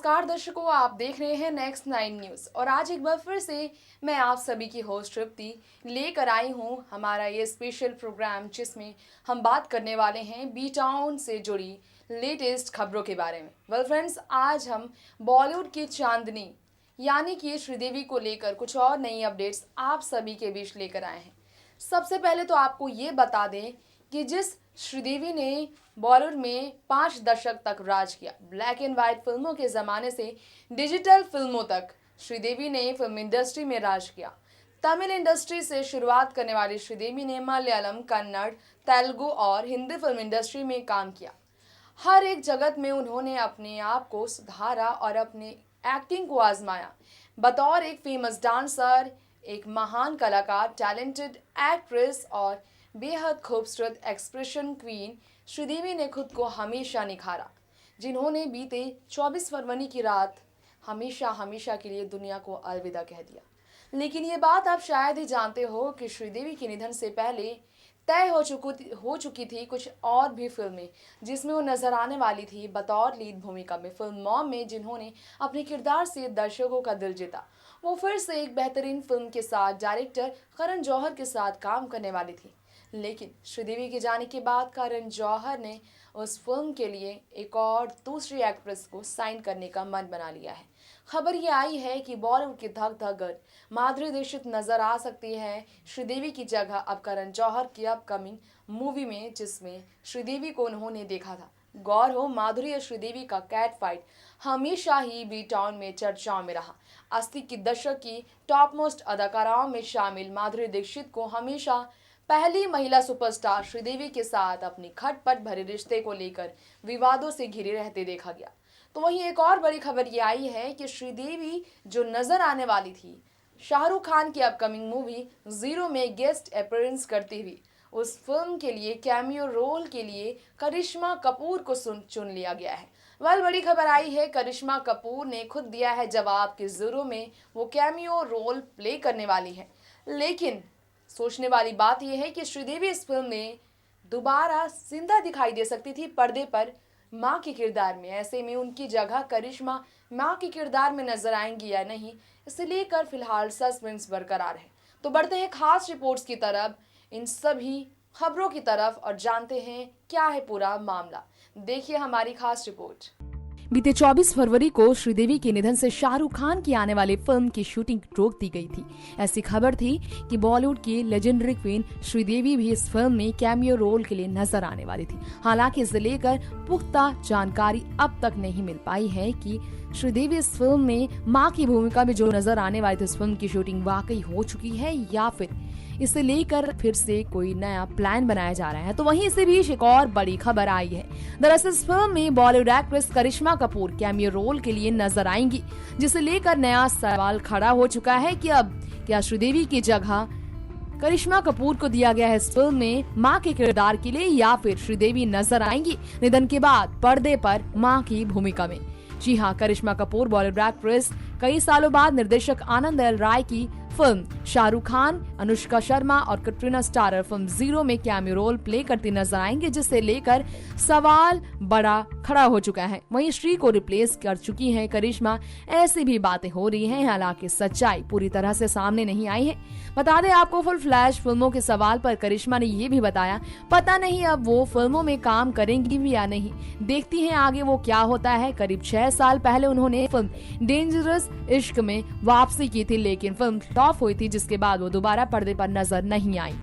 नमस्कार दर्शकों, आप देख रहे हैं नेक्स्ट 9 न्यूज़ और आज एक बार फिर से मैं आप सभी की होस्ट तृप्ति लेकर आई हूं हमारा ये स्पेशल प्रोग्राम जिसमें हम बात करने वाले हैं बी टाउन से जुड़ी लेटेस्ट खबरों के बारे में। वेल फ्रेंड्स, आज हम बॉलीवुड की चांदनी यानी कि श्रीदेवी को लेकर कुछ और नई अपडेट्स आप सभी के बीच लेकर आए हैं। सबसे पहले तो आपको ये बता दें कि जिस श्रीदेवी ने बॉलीवुड में 5 दशक तक राज किया, ब्लैक एंड व्हाइट फिल्मों के ज़माने से डिजिटल फिल्मों तक श्रीदेवी ने फिल्म इंडस्ट्री में राज किया। तमिल इंडस्ट्री से शुरुआत करने वाली श्रीदेवी ने मलयालम, कन्नड़, तेलुगु और हिंदी फिल्म इंडस्ट्री में काम किया। हर एक जगत में उन्होंने अपने आप को सुधारा और अपने एक्टिंग को आजमाया। बतौर एक फेमस डांसर, एक महान कलाकार, टैलेंटेड एक्ट्रेस और बेहद खूबसूरत एक्सप्रेशन क्वीन, श्रीदेवी ने खुद को हमेशा निखारा, जिन्होंने बीते 24 फरवरी की रात हमेशा के लिए दुनिया को अलविदा कह दिया। लेकिन ये बात आप शायद ही जानते हो कि श्रीदेवी के निधन से पहले तय हो चुकी थी कुछ और भी फिल्में जिसमें वो नजर आने वाली थी बतौर लीड भूमिका में। फिल्म मॉम में जिन्होंने अपने किरदार से दर्शकों का दिल जीता, वो फिर से एक बेहतरीन फिल्म के साथ डायरेक्टर करण जौहर के साथ काम करने वाली थी। लेकिन श्रीदेवी के जाने के बाद करण जौहर ने उस फिल्म के लिए एक और दूसरी एक्ट्रेस को साइन करने का मन बना लिया है। खबर ये आई है कि बॉलीवुड की धक धक गर्ल माधुरी दीक्षित नजर आ सकती है श्रीदेवी की जगह अब करण जौहर की अपकमिंग मूवी में, जिसमें श्रीदेवी को उन्होंने देखा था। गौर हो, माधुरी और श्रीदेवी का कैट फाइट हमेशा ही बी टाउन में चर्चाओं में रहा। 80 के दशक की टॉप मोस्ट अदाकाराओं में शामिल माधुरी दीक्षित को हमेशा पहली महिला सुपरस्टार श्रीदेवी के साथ अपनी खटपट भरे रिश्ते को लेकर विवादों से घिरे रहते देखा गया। तो वहीं एक और बड़ी खबर ये आई है कि श्रीदेवी जो नजर आने वाली थी शाहरुख खान की अपकमिंग मूवी जीरो में गेस्ट अपीयरेंस करती हुई, उस फिल्म के लिए कैमियो रोल के लिए करिश्मा कपूर को चुन लिया गया है। बड़ी खबर आई है, करिश्मा कपूर ने खुद दिया है जवाब कि जीरो में वो कैमियो रोल प्ले करने वाली है। लेकिन सोचने वाली बात यह है कि श्रीदेवी इस फिल्म में दोबारा जिंदा दिखाई दे सकती थी पर्दे पर मां के किरदार में। ऐसे में उनकी जगह करिश्मा मां के किरदार में नजर आएंगी या नहीं, इसे लेकर फिलहाल सस्पेंस बरकरार है। तो बढ़ते हैं खास रिपोर्ट्स की तरफ, इन सभी खबरों की तरफ, और जानते हैं क्या है पूरा मामला। देखिए हमारी खास रिपोर्ट। बीते 24 फरवरी को श्रीदेवी के निधन से शाहरुख खान की आने वाली फिल्म की शूटिंग रोक दी गई थी। ऐसी खबर थी कि बॉलीवुड की लेजेंडरी क्वीन श्रीदेवी भी इस फिल्म में कैमियो रोल के लिए नजर आने वाली थी। हालांकि इसे लेकर पुख्ता जानकारी अब तक नहीं मिल पाई है कि श्रीदेवी इस फिल्म में मां की भूमिका में जो नजर आने वाली थी उस फिल्म की शूटिंग वाकई हो चुकी है या फिर इसे लेकर फिर से कोई नया प्लान बनाया जा रहा है। तो वहीं इसे भी एक और बड़ी खबर आई है। दरअसल इस फिल्म में बॉलीवुड एक्ट्रेस करिश्मा कपूर कैमियो रोल के लिए नजर आएंगी, जिसे लेकर नया सवाल खड़ा हो चुका है कि अब क्या श्रीदेवी की जगह करिश्मा कपूर को दिया गया है इस फिल्म में मां के किरदार के लिए, या फिर श्रीदेवी नजर आएंगी निधन के बाद पर्दे पर मां की भूमिका में। जी हाँ, करिश्मा कपूर बॉलीवुड एक्ट्रेस कई सालों बाद निर्देशक आनंद एल राय की फिल्म शाहरुख खान, अनुष्का शर्मा और कटरीना स्टारर फिल्म जीरो में कैमियो रोल प्ले करती नजर आएंगे, जिसे लेकर सवाल बड़ा खड़ा हो चुका है। वहीं श्री को रिप्लेस कर चुकी हैं करिश्मा, ऐसी भी बातें हो रही हैं। हालांकि सच्चाई पूरी तरह से सामने नहीं आई है। बता दें आपको, फुल फ्लैश फिल्मों के सवाल पर करिश्मा ने ये भी बताया, पता नहीं अब वो फिल्मों में काम करेंगी भी या नहीं, देखती हैं आगे वो क्या होता है। करीब 6 साल पहले उन्होंने फिल्म डेंजरस इश्क में वापसी की थी, लेकिन फिल्म फ्लॉप हुई थी, जिसके बाद वो दोबारा पर्दे पर नजर नहीं आई।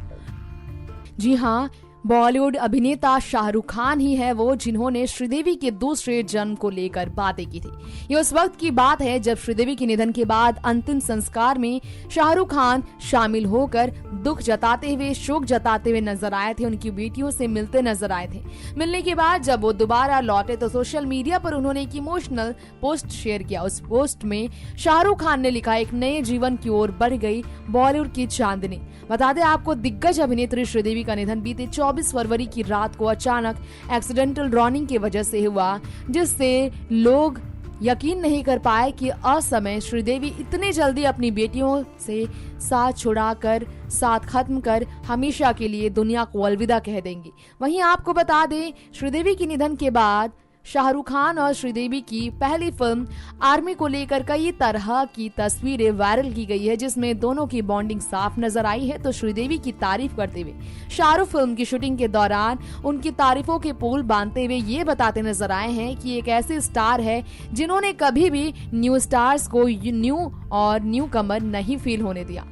जी हाँ, बॉलीवुड अभिनेता शाहरुख खान ही है वो जिन्होंने श्रीदेवी के दूसरे जन्म को लेकर बातें की थी। ये उस वक्त की बात है जब श्रीदेवी के निधन के बाद अंतिम संस्कार में शाहरुख खान शामिल होकर दुख जताते हुए, शोक जताते हुए नजर आए थे। उनकी बेटियों से मिलते नजर आए थे। मिलने के बाद जब वो दोबारा लौटे तो सोशल मीडिया पर उन्होंने एक इमोशनल पोस्ट शेयर किया। उस पोस्ट में शाहरुख खान ने लिखा, एक नए जीवन की ओर बढ़ गई बॉलीवुड की चांदनी। बता दें आपको, दिग्गज अभिनेत्री श्रीदेवी का निधन बीते 24 फरवरी की रात को अचानक एक्सीडेंटल ड्रॉनिंग की वजह से हुआ, जिससे लोग यकीन नहीं कर पाए कि असमय श्रीदेवी इतने जल्दी अपनी बेटियों से साथ छुड़ाकर, साथ खत्म कर हमेशा के लिए दुनिया को अलविदा कह देंगी। वहीं आपको बता दें, श्रीदेवी के निधन के बाद शाहरुख खान और श्रीदेवी की पहली फिल्म आर्मी को लेकर कई तरह की तस्वीरें वायरल की गई है, जिसमें दोनों की बॉन्डिंग साफ नजर आई है। तो श्रीदेवी की तारीफ करते हुए शाहरुख फिल्म की शूटिंग के दौरान उनकी तारीफों के पुल बांधते हुए ये बताते नजर आए हैं कि एक ऐसे स्टार है जिन्होंने कभी भी न्यू स्टार्स को न्यू कमर नहीं फील होने दिया।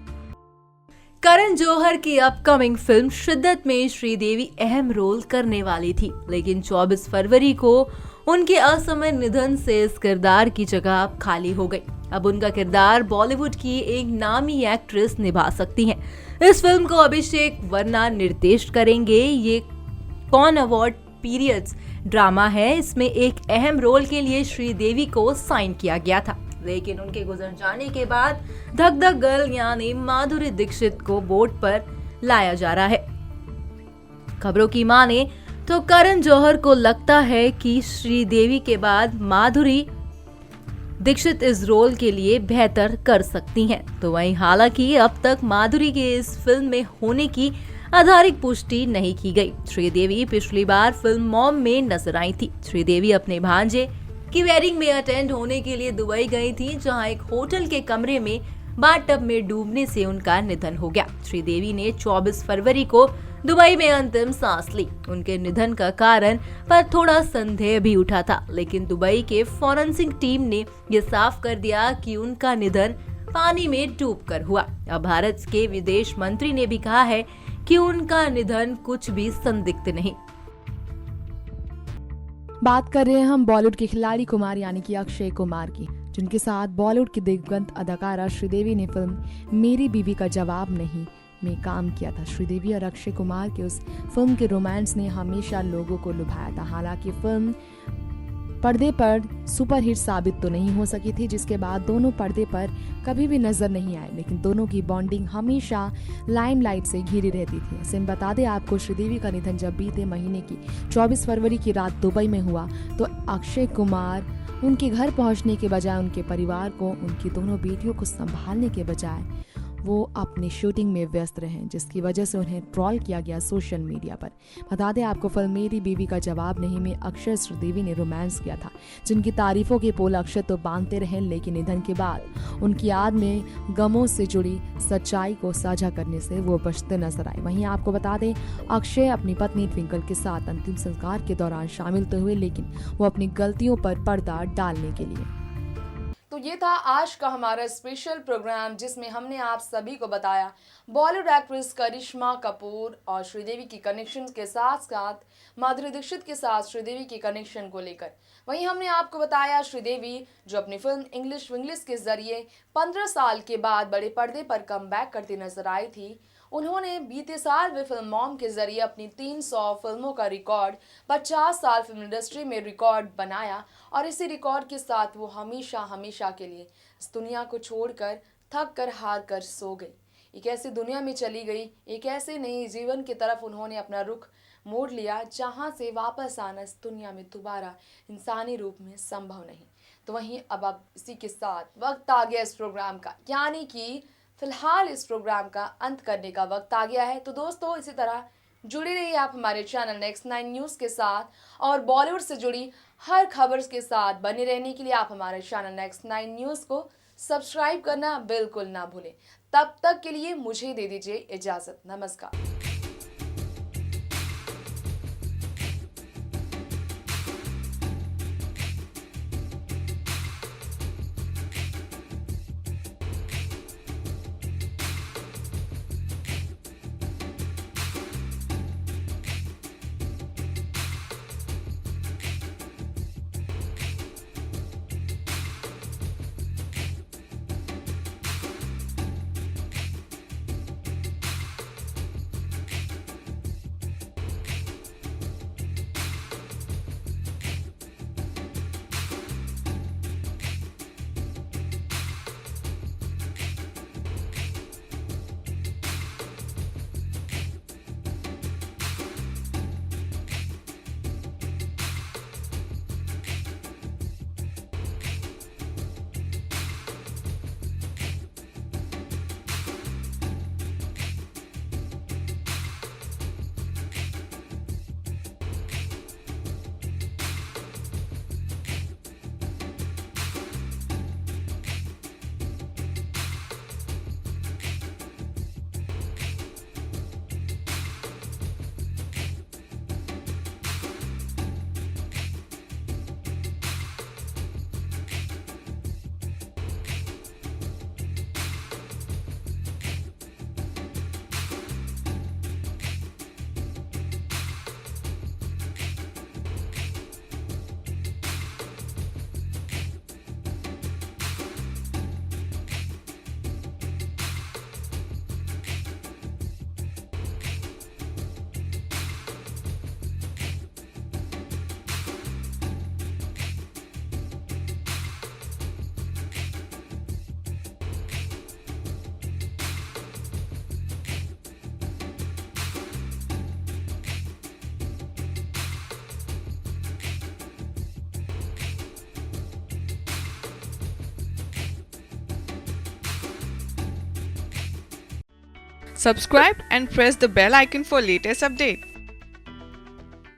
करण जौहर की अपकमिंग फिल्म शिद्दत में श्रीदेवी अहम रोल करने वाली थी, लेकिन 24 फरवरी को उनके असमय निधन से इस किरदार की जगह अब खाली हो गई। अब उनका किरदार बॉलीवुड की एक नामी एक्ट्रेस निभा सकती हैं। इस फिल्म को अभिषेक वर्मा निर्देशित करेंगे। ये कौन अवार्ड पीरियड्स ड्रामा है। इसमें एक अहम रोल के लिए श्रीदेवी को साइन किया गया था, लेकिन उनके गुजर जाने के बाद धक धक गर्ल यानी माधुरी दीक्षित को बोर्ड पर लाया जा रहा है। खबरों की माने तो करण जौहर को लगता है कि श्रीदेवी के बाद माधुरी दीक्षित इस रोल के लिए बेहतर कर सकती हैं। तो वहीं हालांकि अब तक माधुरी के इस फिल्म में होने की आधिकारिक पुष्टि नहीं की गई। श्रीदेवी पिछली बार फिल्म मॉम में नजर आई थी। श्रीदेवी अपने भांजे की वेडिंग में अटेंड होने के लिए दुबई गई थी, जहां एक होटल के कमरे में बाथटब में डूबने से उनका निधन हो गया। श्रीदेवी ने 24 फरवरी को दुबई में अंतिम सांस ली। उनके निधन का कारण पर थोड़ा संदेह भी उठा था, लेकिन दुबई के फॉरेंसिक टीम ने यह साफ कर दिया कि उनका निधन पानी में डूबकर हुआ। अब भारत के विदेश मंत्री ने भी कहा है कि उनका निधन कुछ भी संदिग्ध नहीं। बात कर रहे हैं हम बॉलीवुड के खिलाड़ी कुमार यानी कि अक्षय कुमार की, जिनके साथ बॉलीवुड की दिग्गज अदाकारा श्रीदेवी ने फिल्म मेरी बीवी का जवाब नहीं में काम किया था। श्रीदेवी और अक्षय कुमार के उस फिल्म के रोमांस ने हमेशा लोगों को लुभाया था। हालांकि फिल्म पर्दे पर सुपरहिट साबित तो नहीं हो सकी थी, जिसके बाद दोनों पर्दे पर कभी भी नजर नहीं आए, लेकिन दोनों की बॉन्डिंग हमेशा लाइमलाइट से घिरी रहती थी। ऐसे में बता दें आपको, श्रीदेवी का निधन जब बीते महीने की 24 फरवरी की रात दुबई में हुआ, तो अक्षय कुमार उनके घर पहुंचने के बजाय उनके परिवार को, उनकी दोनों बेटियों को संभालने के बजाय वो अपनी शूटिंग में व्यस्त रहे, जिसकी वजह से उन्हें ट्रोल किया गया सोशल मीडिया पर। बता दें आपको, फिल्म मेरी बीवी का जवाब नहीं में अक्षय श्रीदेवी ने रोमांस किया था, जिनकी तारीफों के पोल अक्षय तो बांधते रहे, लेकिन निधन के बाद उनकी याद में गमों से जुड़ी सच्चाई को साझा करने से वो बचते नजर आए। वहीं आपको बता दें, अक्षय अपनी पत्नी ट्विंकल के साथ अंतिम संस्कार के दौरान शामिल तो हुए, लेकिन वो अपनी गलतियों पर पर्दा डालने के लिए। तो ये था आज का हमारा स्पेशल प्रोग्राम, जिसमें हमने आप सभी को बताया बॉलीवुड एक्ट्रेस करिश्मा कपूर और श्रीदेवी की कनेक्शन के साथ साथ माधुरी दीक्षित के साथ श्रीदेवी की कनेक्शन को लेकर। वहीं हमने आपको बताया श्रीदेवी जो अपनी फिल्म इंग्लिश विंग्लिश के जरिए 15 साल के बाद बड़े पर्दे पर कमबैक करती नजर आई थी। उन्होंने बीते साल वे फिल्म मॉम के जरिए अपनी 300 फिल्मों का रिकॉर्ड 50 साल फिल्म इंडस्ट्री में रिकॉर्ड बनाया, और इसी रिकॉर्ड के साथ वो हमेशा के लिए इस दुनिया को छोड़कर थक कर हार कर सो गई। एक ऐसी दुनिया में चली गई, एक ऐसे नई जीवन की तरफ उन्होंने अपना रुख मोड़ लिया जहां से वापस आना इस दुनिया में दोबारा इंसानी रूप में संभव नहीं। तो वहीं अब इसी के साथ वक्त आ गया इस प्रोग्राम का, यानी कि फिलहाल इस प्रोग्राम का अंत करने का वक्त आ गया है। तो दोस्तों, इसी तरह जुड़े रहिए आप हमारे चैनल नेक्स्ट 9 न्यूज़ के साथ, और बॉलीवुड से जुड़ी हर खबर के साथ बने रहने के लिए आप हमारे चैनल नेक्स्ट 9 न्यूज़ को सब्सक्राइब करना बिल्कुल ना भूलें। तब तक के लिए मुझे दे दीजिए इजाज़त। नमस्कार। Subscribe and press the bell icon for latest update.